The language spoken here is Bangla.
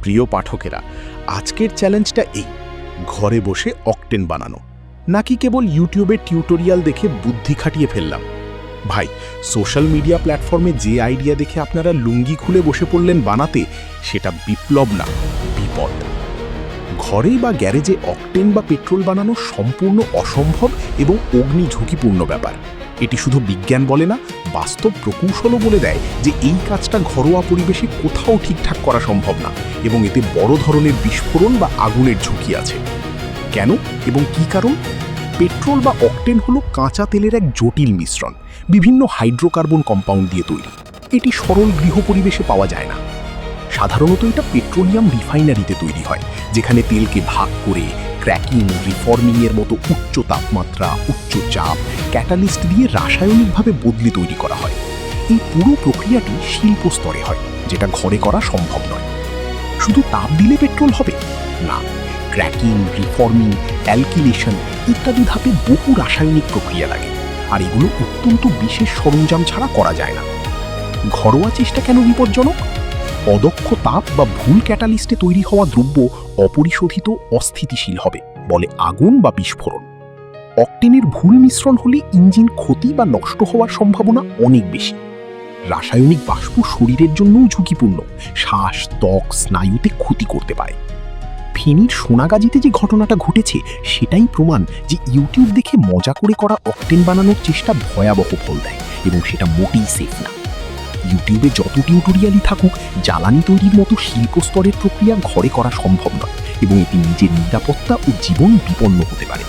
প্রিয় পাঠকেরা, আজকের চ্যালেঞ্জটা এই: ঘরে বসে অকটেন বানানো, নাকি কেবল ইউটিউবে টিউটোরিয়াল দেখে বুদ্ধি খাটিয়ে ফেললাম। ভাই, সোশ্যাল মিডিয়া প্ল্যাটফর্মে যে আইডিয়া দেখে আপনারা লুঙ্গি খুলে বসে পড়লেন বানাতে, সেটা বিপ্লব না, বিপদ। ঘরে বা গ্যারেজে অকটেন বা পেট্রোল বানানো সম্পূর্ণ অসম্ভব এবং অগ্নি ঝুঁকিপূর্ণ ব্যাপার। এটি শুধু বিজ্ঞান বলে না, বাস্তব প্রকৌশলও বলে দেয় যে এই কাজটা ঘরোয়া পরিবেশে কোথাও ঠিকঠাক করা সম্ভব না এবং এতে বড় ধরনের বিস্ফোরণ বা আগুনের ঝুঁকি আছে। কেন এবং কী কারণ? পেট্রোল বা অকটেন হলো কাঁচা তেলের এক জটিল মিশ্রণ, বিভিন্ন হাইড্রোকার্বন কম্পাউন্ড দিয়ে তৈরি। এটি সরল গৃহ পরিবেশে পাওয়া যায় না। সাধারণত এটা পেট্রোলিয়াম রিফাইনারিতে তৈরি হয়, যেখানে তেলকে ভাগ করে ক্র্যাকিং, রিফর্মিংয়ের মতো উচ্চ তাপমাত্রা, উচ্চ চাপ, ক্যাটালিস্ট দিয়ে রাসায়নিকভাবে বদলে তৈরি করা হয়। এই পুরো প্রক্রিয়াটি শিল্প স্তরে হয়, যেটা ঘরে করা সম্ভব নয়। শুধু তাপ দিলে পেট্রোল হবে না, ক্র্যাকিং, রিফর্মিং, অ্যালকিলেশন ইত্যাদি ধাপে বহু রাসায়নিক প্রক্রিয়া লাগে, আর এগুলো অত্যন্ত বিশেষ সরঞ্জাম ছাড়া করা যায় না। ঘরোয়া চেষ্টা কেন বিপজ্জনক? অদক্ষ তাপ বা ভুল ক্যাটালিস্টে তৈরি হওয়া দ্রব্য অপরিশোধিত, অস্থিতিশীল হবে, বলে আগুন বা বিস্ফোরণ। অকটেনের ভুল মিশ্রণ হলে ইঞ্জিন ক্ষতি বা নষ্ট হওয়ার সম্ভাবনা অনেক বেশি। রাসায়নিক বাষ্প শরীরের জন্যও ঝুঁকিপূর্ণ, শ্বাস, ত্বক, স্নায়ুতে ক্ষতি করতে পারে। ফেনীর সোনাগাজীতে যে ঘটনাটা ঘটেছে, সেটাই প্রমাণ যে ইউটিউব দেখে মজা করে করা অকটেন বানানোর চেষ্টা ভয়াবহ ফল দেয় এবং সেটা মোটেই সেফ না। ইউটিউবে যত টিউটোরিয়ালই থাকুক, জ্বালানি তৈরির মতো শিল্প স্তরের প্রক্রিয়া ঘরে করা সম্ভব নয় এবং এতে নিজের নিরাপত্তা ও জীবন বিপন্ন হতে পারে।